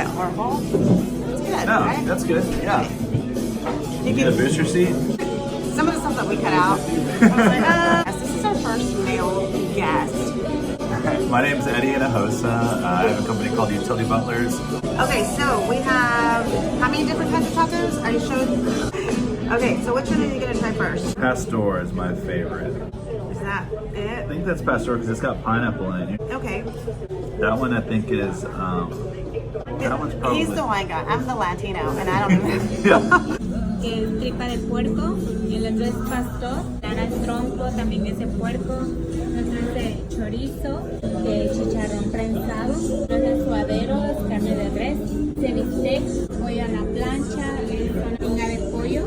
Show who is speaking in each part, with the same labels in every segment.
Speaker 1: bit horrible. It's good,
Speaker 2: No,
Speaker 1: right?
Speaker 2: that's good. Yeah.
Speaker 1: You
Speaker 2: Get a
Speaker 1: can,
Speaker 2: booster seat.
Speaker 1: some of the stuff that we cut out, I was like, yes, this is our first male guest.
Speaker 2: My name's Eddie and I'm a host. I have a company called Utility Butlers.
Speaker 1: Okay, so we have, how many different kinds of tacos? I showed. Okay, so which one are you going to try first?
Speaker 2: Pastor is my favorite.
Speaker 1: Is that
Speaker 2: I
Speaker 1: it?
Speaker 2: think that's Pastor because it's got pineapple in it.
Speaker 1: Okay.
Speaker 2: That one I think is, that one's probably...
Speaker 1: He's the white guy. I'm the Latino, and I don't even
Speaker 2: Yeah.
Speaker 3: Que es tripa de puerco, y el otro es pastor, cara el tronco también es de puerco, otro es de chorizo, de chicharrón prensado, otro es de suadero, es carne de res, de bistec, pollo a la plancha, es una pinga de pollo,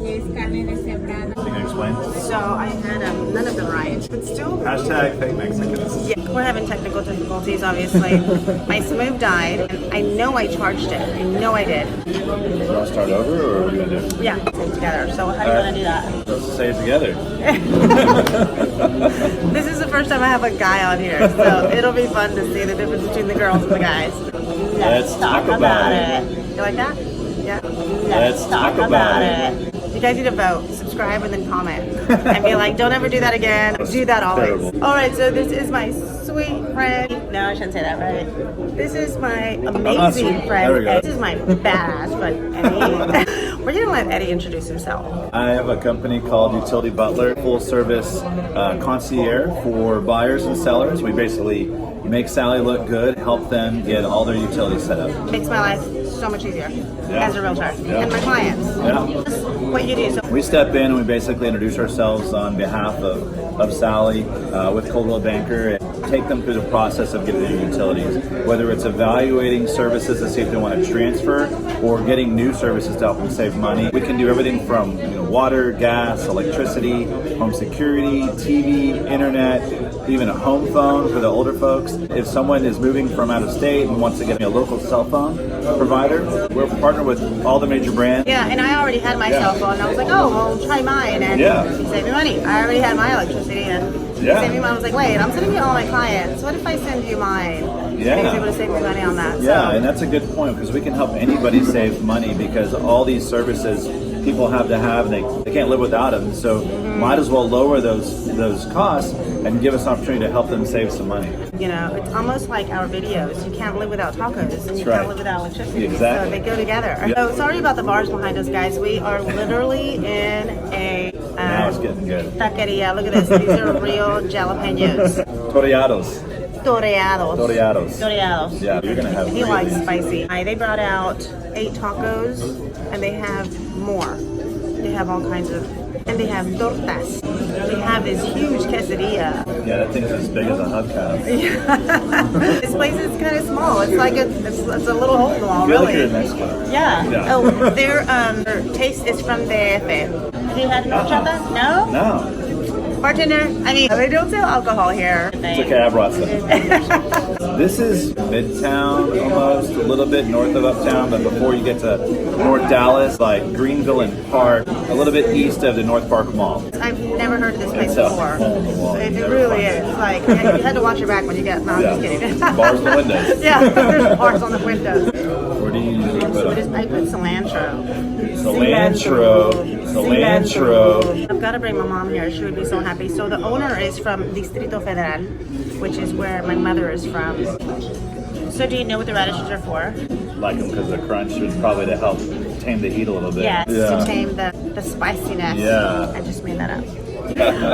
Speaker 3: es carne deshebrada.
Speaker 2: Can you explain?
Speaker 1: So I had none of them right, but still.
Speaker 2: Hashtag fake Mexicans.
Speaker 1: Yeah, we're having technical difficulties, obviously. My smooth died, and I know I charged it. I know I did.
Speaker 2: You want to start over or what are we going to do?
Speaker 1: Yeah, save together. So how do you want to do that?
Speaker 2: Let's say it together.
Speaker 1: This is the first time I have a guy on here, so it'll be fun to see the difference between the girls and the guys.
Speaker 2: Let's talk about it.
Speaker 1: You like that? Yeah.
Speaker 2: Let's talk about it.
Speaker 1: You guys need to vote, subscribe, and then comment. And be like, don't ever do that again. Do that always.
Speaker 2: Terrible.
Speaker 1: All right, so this is my sweet friend. No, I shouldn't say that, right? This is my amazing
Speaker 2: sweet.
Speaker 1: friend.
Speaker 2: There we go.
Speaker 1: This is my badass friend, Eddie. We're going to let Eddie introduce himself.
Speaker 2: I have a company called Utility Butler, full service concierge for buyers and sellers. We basically make Sally look good, help them get all their utilities set up.
Speaker 1: Makes my life so much easier as a realtor and my clients.
Speaker 2: Yeah.
Speaker 1: What you do. So
Speaker 2: We step in and we basically introduce ourselves on behalf of Sally with Coldwell Banker and take them through the process of getting their utilities, whether it's evaluating services to see if they want to transfer or getting new services to help them save money. We can do everything from water, gas, electricity, home security, TV, internet, even a home phone for the older folks. If someone is moving from out of state and wants to get a local cell phone provider, we're partnered with all the major brands.
Speaker 1: yeah, and I already had my cell phone. And I was like, oh, well, try mine, and you save me money. I already had my electricity, and you saved me money. I was like, wait, I'm sending you all my clients. What if I send you mine?
Speaker 2: Yeah.
Speaker 1: And he was able to save me money on that.
Speaker 2: Yeah,
Speaker 1: so.
Speaker 2: and that's a good point because we can help anybody save money because all these services people have to have and they can't live without them. So might as well lower those costs and give us an opportunity to help them save some money.
Speaker 1: It's almost like our videos. You can't live without tacos, and you
Speaker 2: right.
Speaker 1: can't live without electricity.
Speaker 2: Exactly.
Speaker 1: So they go together.
Speaker 2: Yep.
Speaker 1: So sorry about the bars behind us, guys. We are literally in a
Speaker 2: Now it's getting good.
Speaker 1: taqueria. Look at this. These are real jalapenos.
Speaker 2: Toreados.
Speaker 1: Toreados.
Speaker 2: Toreados.
Speaker 1: Toreados.
Speaker 2: Yeah, you're gonna have
Speaker 1: He
Speaker 2: really
Speaker 1: likes spicy. They brought out 8 tacos, and they have more. They have all kinds of, and they have tortas. They have this huge quesadilla.
Speaker 2: Yeah, that thing's as big as a hubcap.
Speaker 1: This place is kind of small. It's like it's a little hole in the wall,
Speaker 2: I feel like
Speaker 1: really.
Speaker 2: you're in Mexico.
Speaker 1: Yeah. Oh, their taste is from DF. Have you had horchata? No?
Speaker 2: No.
Speaker 1: Bartender, they don't sell alcohol here.
Speaker 2: It's okay, I brought some. This is Midtown, almost, a little bit north of Uptown, but before you get to North Dallas, like Greenville and Park, a little bit east of the North Park Mall.
Speaker 1: I've never heard of this place
Speaker 2: It's
Speaker 1: before. It really is. Like, you had to watch your back when you get, no, I'm just kidding.
Speaker 2: Bars on the windows.
Speaker 1: Yeah, there's bars on the windows.
Speaker 2: Where do you usually put them?
Speaker 1: I put cilantro.
Speaker 2: Cilantro.
Speaker 1: I've got to bring my mom here. She would be so happy. So the owner is from Distrito Federal, which is where my mother is from. So do you know what the radishes are for?
Speaker 2: Like them because the crunch is probably to help tame the heat a little bit.
Speaker 1: Yes, to tame the spiciness.
Speaker 2: Yeah.
Speaker 1: I just made that up.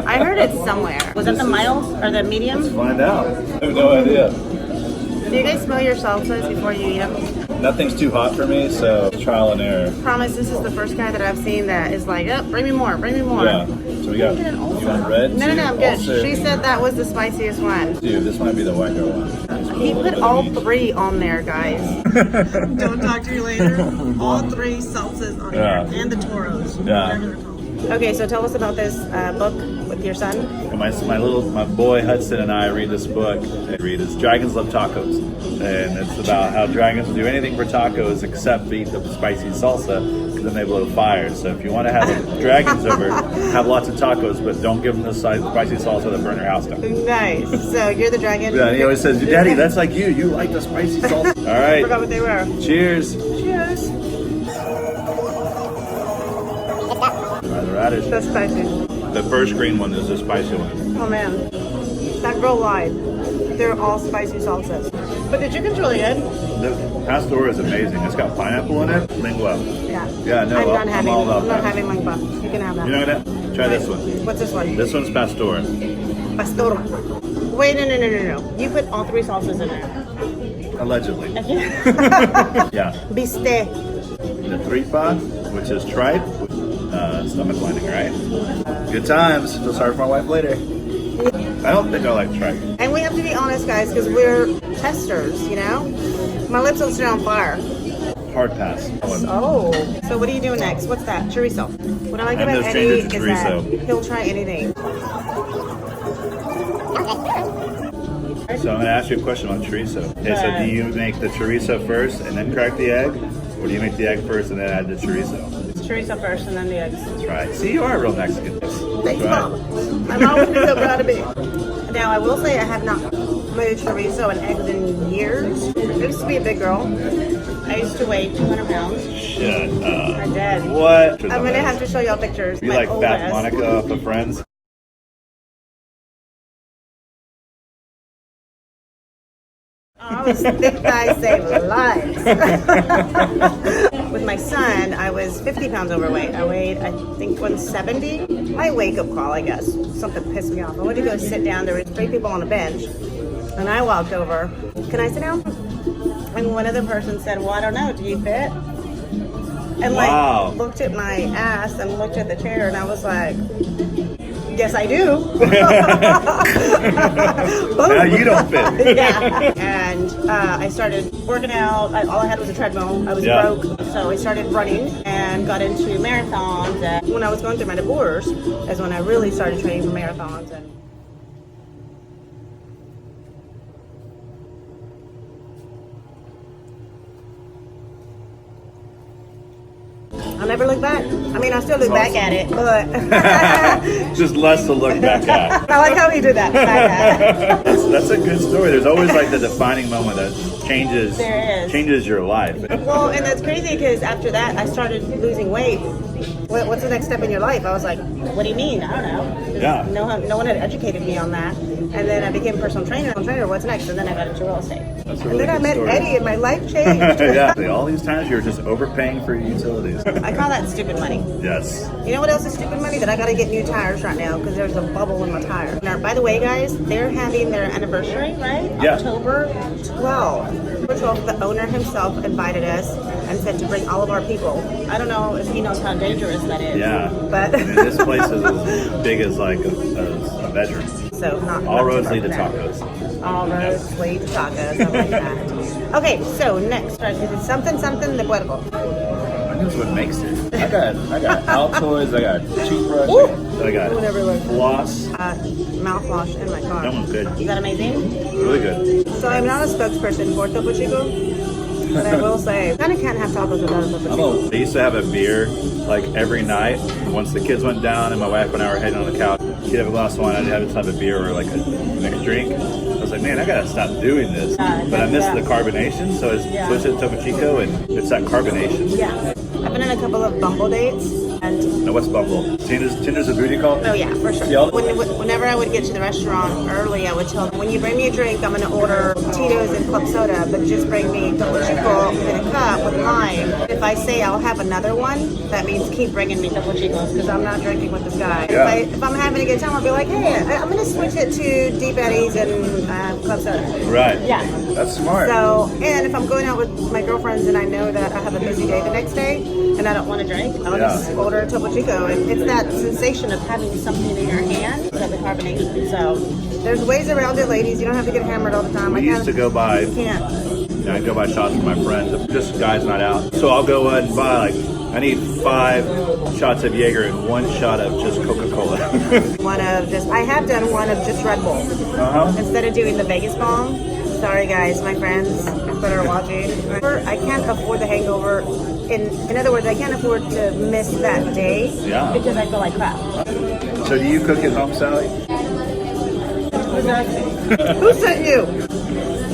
Speaker 1: I heard it somewhere. Was that the mild or the medium?
Speaker 2: Let's find out. I have no idea.
Speaker 1: Do you guys smell your salsas before you eat them?
Speaker 2: Nothing's too hot for me, so trial and error.
Speaker 1: Promise, this is the first guy that I've seen that is like, oh, bring me more, bring me more.
Speaker 2: Yeah. So we got, you want red?
Speaker 1: No, I'm good.
Speaker 2: Also,
Speaker 1: She said that was the spiciest one.
Speaker 2: dude, this might be the white girl one.
Speaker 1: He put all 3 on there, guys. Don't talk to you later. All 3 salsas on here. And the toros.
Speaker 2: Yeah.
Speaker 1: Okay, so tell us about this book with your son.
Speaker 2: My boy Hudson and I read this book. It's Dragons Love Tacos. And it's about how dragons will do anything for tacos except eat the spicy salsa. then they blow fire. So if you want to have dragons over, have lots of tacos, but don't give them the spicy salsa that burn your house down.
Speaker 1: Nice. So you're the dragon.
Speaker 2: Yeah, he always says, Daddy, that's like you. You like the spicy salsa. All right.
Speaker 1: I forgot what they were.
Speaker 2: Cheers.
Speaker 1: Cheers.
Speaker 2: The radish.
Speaker 1: So spicy.
Speaker 2: The first green one is the spicy one.
Speaker 1: Oh man, that girl lied. They're all spicy salsas. But the chicken's really good.
Speaker 2: The pastor is amazing. It's got pineapple in it. Lingua.
Speaker 1: Yeah.
Speaker 2: Yeah, no,
Speaker 1: I'm
Speaker 2: all about
Speaker 1: not
Speaker 2: that.
Speaker 1: having lingua. You can have that.
Speaker 2: You know what? Try this one.
Speaker 1: What's this one?
Speaker 2: This one's pastor.
Speaker 1: Pastor. Wait, no. You put all 3 salsas in there.
Speaker 2: Allegedly. Yeah.
Speaker 1: Biste.
Speaker 2: The tripa, which is tripe, stomach lining, right? Good times. Feel sorry for my wife later. I don't think I like tripe.
Speaker 1: And we have to be honest, guys, because we're testers, you know? My lips will stay on fire.
Speaker 2: Hard pass.
Speaker 1: Oh. So what are you doing next? What's that? Chorizo. What I like
Speaker 2: I'm
Speaker 1: about
Speaker 2: no
Speaker 1: Eddie
Speaker 2: stranger to
Speaker 1: is that
Speaker 2: chorizo.
Speaker 1: he'll try anything.
Speaker 2: So I'm going to ask you a question about chorizo. Okay, so do you make the chorizo first and then crack the egg? Or do you make the egg first and then add the chorizo?
Speaker 1: It's chorizo first and then the eggs.
Speaker 2: That's right. See, you are a real Mexican.
Speaker 1: Thanks,
Speaker 2: Right.
Speaker 1: Mom. My mom would be so proud of me. Now, I will say I have not made chorizo and eggs in years. I used to be a big girl. I used to weigh 200 pounds.
Speaker 2: Shut up.
Speaker 1: I did.
Speaker 2: What?
Speaker 1: I'm going to have to show y'all pictures.
Speaker 2: You
Speaker 1: My
Speaker 2: like Fat
Speaker 1: oldest.
Speaker 2: Monica off of Friends?
Speaker 1: I was thick thighs save lives. With my son, I was 50 pounds overweight. I weighed, I think, 170. My wake-up call, I guess. Something pissed me off. I went to go sit down. There were 3 people on a bench. And I walked over. Can I sit down? And one other person said, well, I don't know. Do you fit? And
Speaker 2: Wow.
Speaker 1: like looked at my ass and looked at the chair. And I was like, yes, I do.
Speaker 2: Now you don't fit.
Speaker 1: Yeah. And I started working out. All I had was a treadmill. I was broke. So I started running and got into marathons. And when I was going through my divorce is when I really started training for marathons. And I'll never look back. I mean, I still look back at it, but
Speaker 2: Just less to look back at.
Speaker 1: I like how he did that. Back at it.
Speaker 2: That's a good story. There's always like the defining moment that changes
Speaker 1: There is.
Speaker 2: changes your life.
Speaker 1: Well, and that's crazy because after that, I started losing weight. What's the next step in your life? I was like, what do you mean? I don't know.
Speaker 2: Yeah.
Speaker 1: No one had educated me on that. And then I became a personal trainer. What's next? And then I got into real estate.
Speaker 2: That's a
Speaker 1: And
Speaker 2: really
Speaker 1: then I
Speaker 2: good
Speaker 1: met
Speaker 2: story.
Speaker 1: Eddie and my life changed.
Speaker 2: Yeah. All these times you're just overpaying for your utilities.
Speaker 1: I call that stupid money.
Speaker 2: Yes.
Speaker 1: You know what else is stupid money? That I got to get new tires right now because there's a bubble in my tire. Now, by the way, guys, they're having their anniversary, right?
Speaker 2: Yeah.
Speaker 1: October 12th. October 12th, the owner himself invited us and said to bring all of our people. I don't know if he knows how dangerous that is.
Speaker 2: Yeah.
Speaker 1: But
Speaker 2: I mean, this place is as big as like a bedroom.
Speaker 1: so not
Speaker 2: All
Speaker 1: not
Speaker 2: roads
Speaker 1: too
Speaker 2: lead to
Speaker 1: far from
Speaker 2: tacos.
Speaker 1: there. All roads lead to tacos. I like that. Okay, so next, something de puerco.
Speaker 2: I knows what makes it. I got Altoids, I got toothbrush,
Speaker 1: Ooh.
Speaker 2: I got
Speaker 1: Going everywhere.
Speaker 2: floss.
Speaker 1: Mouthwash in my car.
Speaker 2: That one's good.
Speaker 1: Is that amazing?
Speaker 2: Really good.
Speaker 1: So I'm not a spokesperson for Topo Chico, but I will say, I kind of can't have tacos without a Topo Chico.
Speaker 2: I used to have a beer like every night. Once the kids went down and my wife and I were heading on the couch, he'd have a glass of wine, I'd have a beer or like a mixed drink. I was like, man, I gotta stop doing this. But I miss the carbonation, so I switched it to Topo Chico and it's that carbonation.
Speaker 1: Yeah. I've been on a couple of Bumble dates, and
Speaker 2: Now what's Bumble? Tinder's a booty call?
Speaker 1: oh yeah, for sure.
Speaker 2: Yeah.
Speaker 1: Whenever I would get to the restaurant early, I would tell them, when you bring me a drink, I'm gonna order Tito's and club soda, but just bring me Topo Chico in a cup with lime. If I say I'll have another one, that means keep bringing me Topo Chicos because I'm not drinking with this guy.
Speaker 2: Yeah.
Speaker 1: If I'm having a good time, I'll be like, hey, I'm gonna switch it to Deep Eddies and club soda.
Speaker 2: Right.
Speaker 1: Yeah.
Speaker 2: That's smart.
Speaker 1: So, and if I'm going out with my girlfriends and I know that I have a busy day the next day and I don't want to drink, I'll just order a Topo Chico. And it's that sensation of having something in your hand, so the carbonation. So, there's ways around it, ladies. You don't have to get hammered all the time.
Speaker 2: We used to go by,
Speaker 1: You can't.
Speaker 2: I go buy shots for my friends, just guys not out. So I'll go ahead and buy like, I need 5 shots of Jaeger and 1 shot of just Coca-Cola.
Speaker 1: I have done one of just Red Bull. Instead of doing the Vegas bomb. Sorry guys, my friends that are watching. I can't afford the hangover In other words, I can't afford to miss that day
Speaker 2: Yeah.
Speaker 1: because I feel like crap.
Speaker 2: So do you cook at home, Sally?
Speaker 1: Who sent you?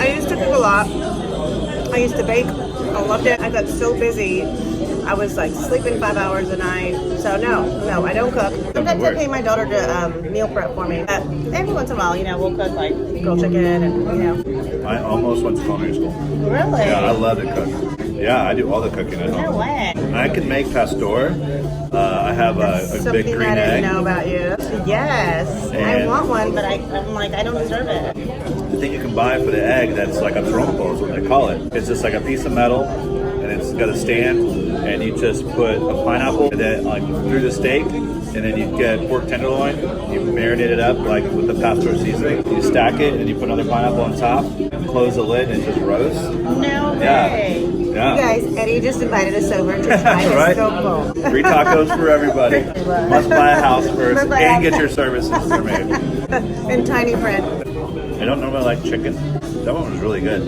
Speaker 1: I used to cook a lot. I used to bake. I loved it. I got so busy. I was like sleeping 5 hours a night. So no, I don't cook. Sometimes I pay my daughter to meal prep for me. But every once in a while, we'll cook like grilled chicken and
Speaker 2: I almost went to culinary school.
Speaker 1: Really?
Speaker 2: Yeah, I love to cook. Yeah, I do all the cooking at home.
Speaker 1: No way.
Speaker 2: I can make pastor. I have a big
Speaker 1: Something
Speaker 2: green
Speaker 1: I didn't
Speaker 2: egg.
Speaker 1: know about you. Yes, I
Speaker 2: And-
Speaker 1: want one, but I'm like, I don't deserve it.
Speaker 2: The thing you can buy for the egg that's like a trompo is what they call it. It's just like a piece of metal and it's got a stand and you just put a pineapple and then like through the steak and then you get pork tenderloin, you marinate it up like with the pastor seasoning, you stack it and you put another pineapple on top, close the lid and it just roasts.
Speaker 1: No
Speaker 2: Yeah.
Speaker 1: way.
Speaker 2: Yeah.
Speaker 1: You guys, Eddie just invited us over to try his
Speaker 2: Right?
Speaker 1: taco.
Speaker 2: Free tacos for everybody. Must buy a house first
Speaker 1: Must buy a
Speaker 2: and
Speaker 1: house.
Speaker 2: get your services for me.
Speaker 1: In tiny print.
Speaker 2: I don't normally like chicken. That one was really good.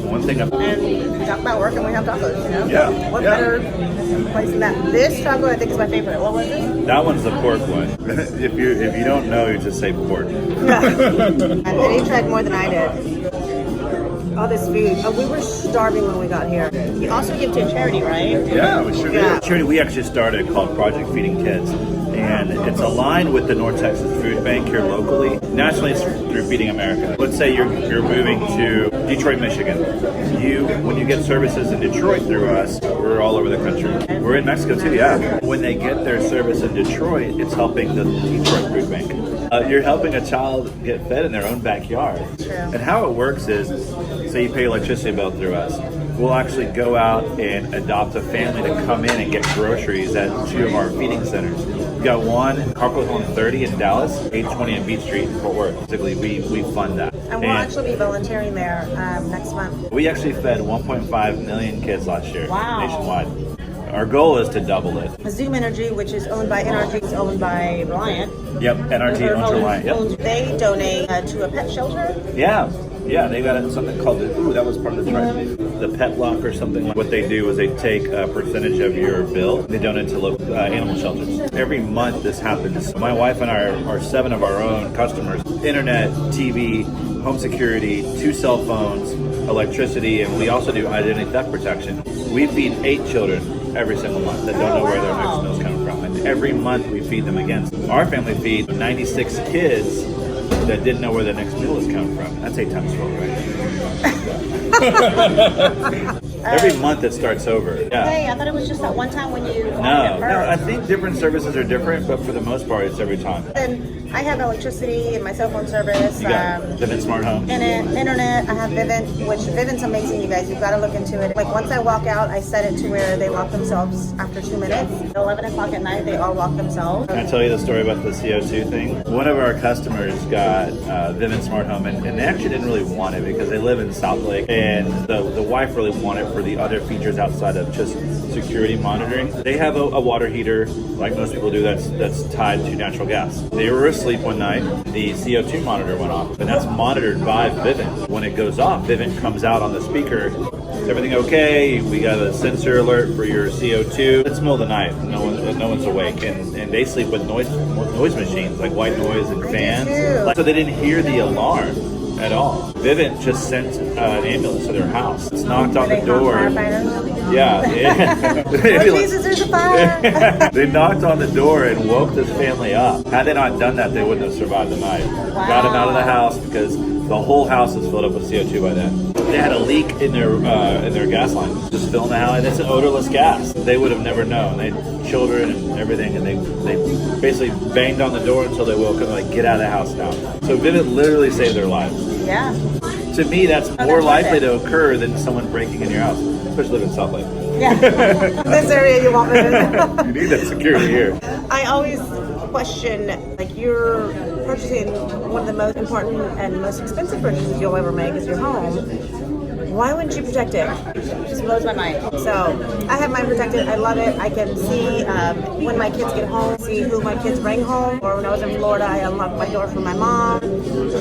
Speaker 2: One thing
Speaker 1: And we talk about work and we have tacos,
Speaker 2: Yeah,
Speaker 1: What
Speaker 2: yeah.
Speaker 1: better place than that? This taco I think is my favorite. What was it?
Speaker 2: that one's the pork one. if you don't know, you just say pork.
Speaker 1: And Eddie tried more than I did. All this food. Oh, we were starving when we got here. You also give to a charity, right?
Speaker 2: Yeah, we sure
Speaker 1: Yeah.
Speaker 2: did. Charity we actually started called Project Feeding Kids. And it's aligned with the North Texas Food Bank here locally. Nationally, it's through Feeding America. Let's say you're moving to Detroit, Michigan. When you get services in Detroit through us, we're all over the country. We're in Mexico too, yeah. When they get their service in Detroit, it's helping the Detroit Food Bank. You're helping a child get fed in their own backyard.
Speaker 1: True.
Speaker 2: And how it works is, say you pay your electricity bill through us, we'll actually go out and adopt a family to come in and get groceries at 2 of our feeding centers. We've got one, Carpet Home 30 in Dallas, 820 in Beach Street in Fort Worth. Basically, we fund that.
Speaker 1: And we'll actually be volunteering there next month.
Speaker 2: We actually fed 1.5 million kids last year,
Speaker 1: Wow.
Speaker 2: nationwide. Our goal is to double it.
Speaker 1: Zoom Energy, which is owned by NRG, is owned by Reliant.
Speaker 2: Yep, NRG owns Reliant. Yep.
Speaker 1: They donate to a pet shelter.
Speaker 2: Yeah, they got something called that was part of the tribe, the Pet Lock or something. What they do is they take a percentage of your bill, they donate to local animal shelters. Every month this happens. My wife and I are 7 of our own customers. Internet, TV, home security, 2 cell phones, electricity, and we also do identity theft protection. We feed 8 children every single month that don't know where their next meal's coming from. And every month we feed them again. Our family feeds 96 kids that didn't know where their next meal was coming from. That's 8 times 12, right? Every month it starts over. Yeah.
Speaker 1: Hey, I thought it was just that one time when you
Speaker 2: No, I think different services are different, but for the most part, it's every time.
Speaker 1: And I have electricity and my cell phone service.
Speaker 2: You got Vivint Smart Home.
Speaker 1: Internet. I have Vivint, which Vivint's amazing, you guys. You've got to look into it. Like once I walk out, I set it to where they lock themselves after 2 minutes. At 11 o'clock at night, they all lock themselves.
Speaker 2: Can I tell you the story about the CO2 thing? One of our customers got Vivint Smart Home, and they actually didn't really want it because they live in South Lake, and the wife really wanted it for the other features outside of just security monitoring. They have a water heater, like most people do, that's tied to natural gas. They were asleep one night, the CO2 monitor went off, and that's monitored by Vivint. When it goes off, Vivint comes out on the speaker. Is everything okay? We got a sensor alert for your CO2. It's the middle of the night. No one's awake, and they sleep with noise machines like white noise and fans. So they didn't hear the alarm at all. Vivint just sent an ambulance to their house. It's knocked on the door. Yeah.
Speaker 1: Oh, Jesus, there's a fire.
Speaker 2: They knocked on the door and woke this family up. Had they not done that, they wouldn't have survived the night.
Speaker 1: Wow.
Speaker 2: Got them out of the house because the whole house was filled up with CO2 by then. They had a leak in their gas line, just filling the house. It's an odorless gas. They would have never known. They had children and everything, and they basically banged on the door until they woke up and like, get out of the house now. So Vivint literally saved their lives.
Speaker 1: Yeah.
Speaker 2: To me, that's more likely to occur than someone breaking in your house, especially living in South Lake.
Speaker 1: Yeah. This area you want Vivint.
Speaker 2: You need that security here.
Speaker 1: I always question, like, you're purchasing one of the most important and most expensive purchases you'll ever make is your home. Why wouldn't you protect it? It just blows my mind. So I have mine protected. I love it. I can see when my kids get home, see who my kids bring home. Or when I was in Florida, I unlocked my door for my mom.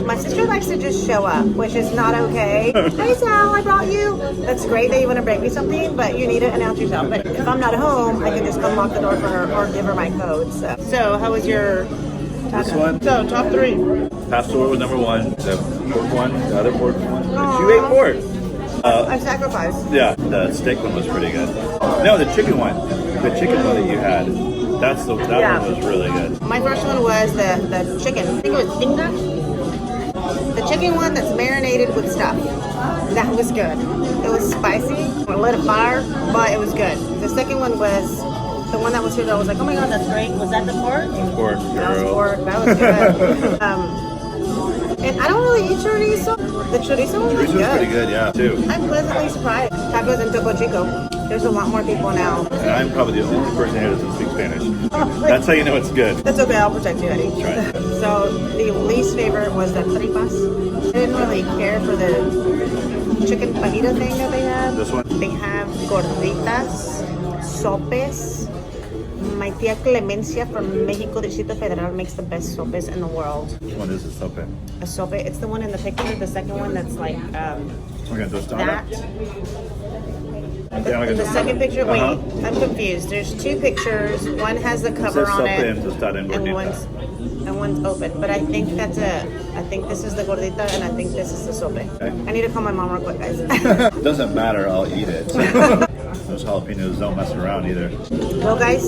Speaker 1: My sister likes to just show up, which is not okay. Hey Sal, I brought you. That's great that you want to bring me something, but you need to announce yourself. But if I'm not home, I can just unlock the door for her or give her my code. So how was your
Speaker 2: This one?
Speaker 1: So top 3.
Speaker 2: Pastor was number 1. The pork one, the other pork one. You ate pork.
Speaker 1: I sacrificed.
Speaker 2: Yeah, the steak one was pretty good. No, the chicken one. The chicken one that you had. That one was really good.
Speaker 1: My first one was the chicken. I think it was tinga. The chicken one that's marinated with stuff. That was good. It was spicy. It lit a fire, but it was good. The second one was the one that was here that I was like, oh my god, that's great. Was that the pork?
Speaker 2: Pork, girl.
Speaker 1: That was pork. That was good. And I don't really eat chorizo. The chorizo one was
Speaker 2: Chorizo's
Speaker 1: good.
Speaker 2: pretty good, yeah, too.
Speaker 1: I'm pleasantly surprised. Tacos in Topo Chico. There's a lot more people now.
Speaker 2: And I'm probably the only person here that doesn't speak Spanish. That's how you know it's good.
Speaker 1: That's okay, I'll protect you, Eddie.
Speaker 2: Right.
Speaker 1: So the least favorite was the tripas. I didn't really care for the chicken fajita thing that they had.
Speaker 2: This one?
Speaker 1: They have gorditas, sopes. My tia Clemencia from Mexico, Distrito Federal, makes the best sopes in the world.
Speaker 2: Which one is it, sope?
Speaker 1: A sope, it's the one in the picture, the second one that's like
Speaker 2: Okay,
Speaker 1: that.
Speaker 2: Yeah,
Speaker 1: The second picture, wait,
Speaker 2: Uh-huh.
Speaker 1: I'm confused. There's 2 pictures. One has the cover on it, and one's open. But I think I think this is the gordita, and I think this is the sope.
Speaker 2: Okay.
Speaker 1: I need to call my mom real quick, guys.
Speaker 2: Doesn't matter, I'll eat it. Those jalapenos don't mess around either.
Speaker 1: Well, guys,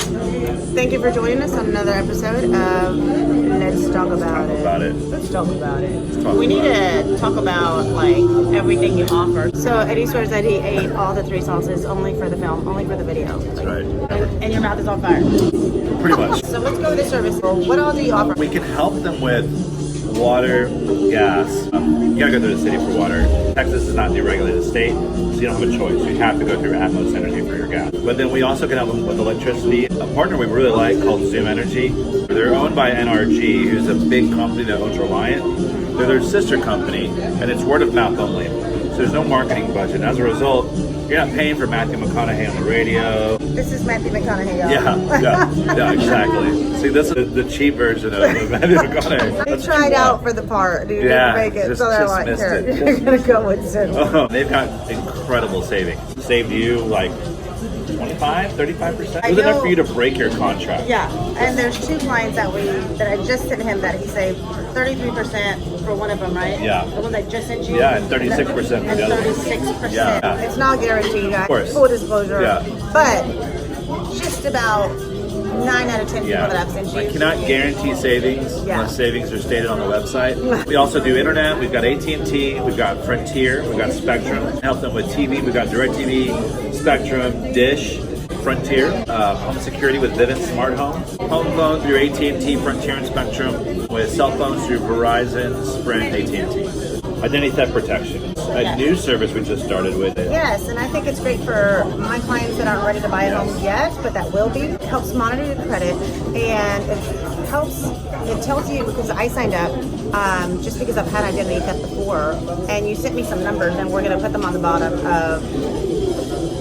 Speaker 1: thank you for joining us on another episode of Let's Talk About It. Let's talk about it. We need to talk about like everything you offer. So Eddie swears that he ate all the 3 sauces only for the film, only for the video.
Speaker 2: That's right.
Speaker 1: And your mouth is on fire.
Speaker 2: Pretty much.
Speaker 1: So let's go to the service. What all do you offer?
Speaker 2: We can help them with water, gas. You gotta go through the city for water. Texas is not a deregulated state, so you don't have a choice. You have to go through Atmos Energy for your gas. But then we also can help them with electricity. A partner we really like called Zoom Energy. They're owned by NRG, who's a big company that owns Reliant. They're their sister company, and it's word of mouth only. So there's no marketing budget. As a result, you're not paying for Matthew McConaughey on the radio.
Speaker 1: This is Matthew McConaughey, y'all.
Speaker 2: Yeah, exactly. See, this is the cheap version of Matthew McConaughey.
Speaker 1: They tried out for the part, dude.
Speaker 2: Yeah,
Speaker 1: Didn't make it,
Speaker 2: just
Speaker 1: so they're like,
Speaker 2: missed
Speaker 1: here,
Speaker 2: it.
Speaker 1: you're gonna go with Zoom.
Speaker 2: Oh, they've got incredible savings. Saved you like 25, 35%. It was enough for you to break your contract.
Speaker 1: Yeah, and there's 2 clients that I just sent him that he saved 33% for one of them, right?
Speaker 2: Yeah.
Speaker 1: The one that just sent you?
Speaker 2: Yeah, and 36% for the
Speaker 1: And
Speaker 2: other one.
Speaker 1: 36%.
Speaker 2: Yeah.
Speaker 1: It's not guaranteed, guys.
Speaker 2: Of course.
Speaker 1: Full disclosure.
Speaker 2: Yeah.
Speaker 1: But just about 9 out of 10 people that I've sent you.
Speaker 2: I cannot guarantee savings unless savings are stated on the website. We also do internet. We've got AT&T. We've got Frontier. We've got Spectrum. Help them with TV. We've got DirecTV, Spectrum, Dish, Frontier. Home security with Vivint Smart Home. Home phone through AT&T, Frontier, and Spectrum. With cell phones through Verizon, Sprint, AT&T. Identity theft protection. A new service we just started with.
Speaker 1: Yes, and I think it's great for my clients that aren't ready to buy a home yet, but that will be. It helps monitor your credit, and it tells you, because I signed up just because I've had identity theft before, and you sent me some numbers, and we're going to put them on the bottom of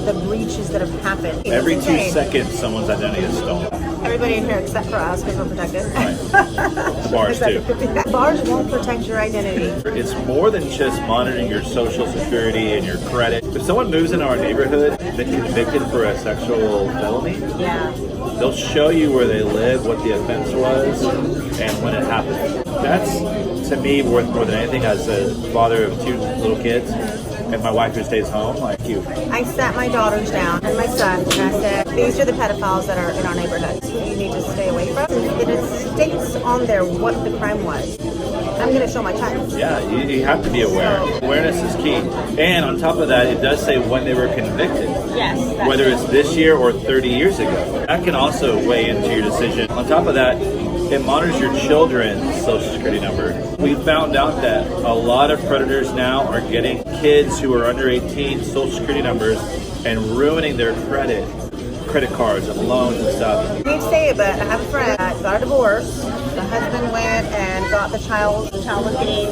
Speaker 1: the breaches that have happened.
Speaker 2: Every 2 seconds, someone's identity is stolen.
Speaker 1: Everybody in here except for us, because we're protected.
Speaker 2: The bars too.
Speaker 1: Bars won't protect your identity.
Speaker 2: It's more than just monitoring your social security and your credit. If someone moves into our neighborhood, been convicted for a sexual felony, they'll show you where they live, what the offense was, and when it happened. That's, to me, worth more than anything as a father of 2 little kids. And my wife who stays home, like you.
Speaker 1: I sat my daughters down and my son, and I said, these are the pedophiles that are in our neighborhood. You need to stay away from. And it states on there what the crime was. I'm going to show my child.
Speaker 2: Yeah, you have to be aware. Awareness is key. And on top of that, it does say when they were convicted.
Speaker 1: Yes.
Speaker 2: Whether it's this year or 30 years ago. That can also weigh into your decision. On top of that, it monitors your children's social security number. We found out that a lot of predators now are getting kids who are under 18 social security numbers and ruining their credit cards and loans and stuff.
Speaker 1: I hate to say it, but I have a friend that got a divorce. The husband went and got the child. The child was getting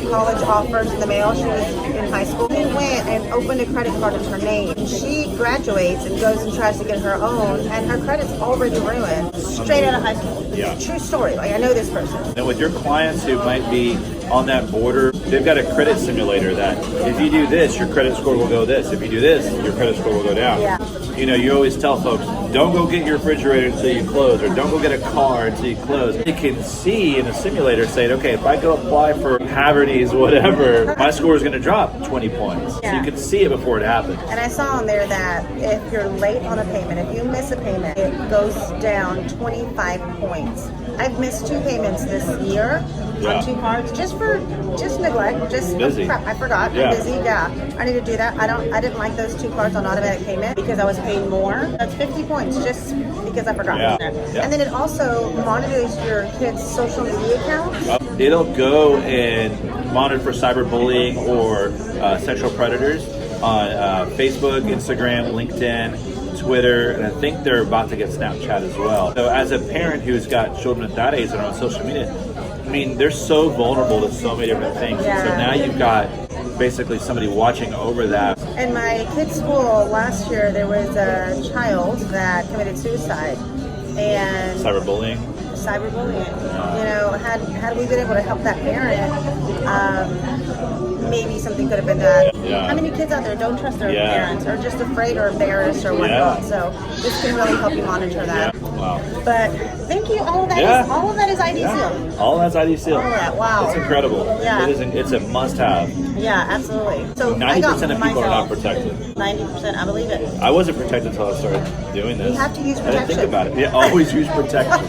Speaker 1: college offers in the mail. She was in high school. We went and opened a credit card in her name. She graduates and goes and tries to get her own, and her credit's already ruined straight out of high school.
Speaker 2: Yeah.
Speaker 1: True story. Like, I know this person.
Speaker 2: And with your clients who might be on that border, they've got a credit simulator that if you do this, your credit score will go this. If you do this, your credit score will go down.
Speaker 1: Yeah.
Speaker 2: You know, you always tell folks, don't go get your refrigerator until you close, or don't go get a car until you close. You can see in a simulator saying, okay, if I go apply for Haverty's, whatever, my score is going to drop 20 points. So
Speaker 1: Yeah.
Speaker 2: you can see it before it happens.
Speaker 1: And I saw on there that if you're late on a payment, if you miss a payment, it goes down 25 points. I've missed 2 payments this year
Speaker 2: Yeah.
Speaker 1: on 2 cards just neglect,
Speaker 2: Busy.
Speaker 1: crap. I forgot.
Speaker 2: Yeah.
Speaker 1: I'm busy. Yeah, I need to do that. I didn't like those 2 cards on automatic payment because I was paying more. That's 50 points just because I forgot.
Speaker 2: Yeah. Yeah.
Speaker 1: And then it also monitors your kids' social media accounts.
Speaker 2: It'll go and monitor for cyberbullying or sexual predators on Facebook, Instagram, LinkedIn, Twitter, and I think they're about to get Snapchat as well. So as a parent who's got children at that age that are on social media, I mean, they're so vulnerable to so many different things.
Speaker 1: Yeah.
Speaker 2: So now you've got basically somebody watching over that.
Speaker 1: In my kids' school last year, there was a child that committed suicide. And
Speaker 2: Cyberbullying.
Speaker 1: cyberbullying. You know, had we been able to help that parent, maybe something could have been done.
Speaker 2: Yeah.
Speaker 1: How many kids out there don't trust their
Speaker 2: Yeah.
Speaker 1: parents, or just afraid or embarrassed or whatnot?
Speaker 2: Yeah.
Speaker 1: So this can really help you monitor that.
Speaker 2: Yeah. Wow.
Speaker 1: But thank you. All of that
Speaker 2: Yeah.
Speaker 1: is all of that is ID
Speaker 2: Yeah.
Speaker 1: seal.
Speaker 2: All that's ID seal.
Speaker 1: All of that. Wow.
Speaker 2: It's incredible.
Speaker 1: Yeah.
Speaker 2: It's a must-have.
Speaker 1: Yeah, absolutely. So
Speaker 2: 90% of people are not
Speaker 1: myself
Speaker 2: protected.
Speaker 1: 90%. I believe it.
Speaker 2: I wasn't protected until I started doing this.
Speaker 1: You have to use
Speaker 2: I didn't think
Speaker 1: protection.
Speaker 2: about it. Yeah, always use protection.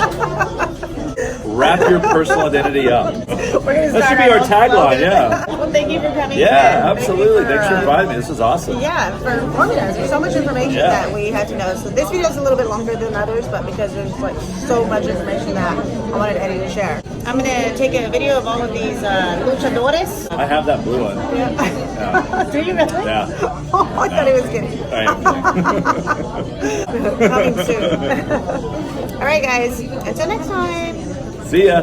Speaker 2: Wrap your personal identity up.
Speaker 1: We're gonna
Speaker 2: That
Speaker 1: start
Speaker 2: should be our
Speaker 1: own
Speaker 2: tagline,
Speaker 1: slogan.
Speaker 2: yeah.
Speaker 1: Well, thank you for coming.
Speaker 2: Yeah,
Speaker 1: in. Thank you
Speaker 2: absolutely. Thanks for
Speaker 1: uh,
Speaker 2: inviting me. This is awesome.
Speaker 1: Yeah, for organizing so much information
Speaker 2: Yeah.
Speaker 1: that we had to know. So this video is a little bit longer than others, but because there's like so much information that I wanted Eddie to share. I'm gonna take a video of all of these luchadores.
Speaker 2: I have that blue one.
Speaker 1: Yeah. Do you really?
Speaker 2: Yeah.
Speaker 1: Oh, I thought he was kidding.
Speaker 2: I am kidding.
Speaker 1: Coming soon. All right, guys. Until next time.
Speaker 2: See ya.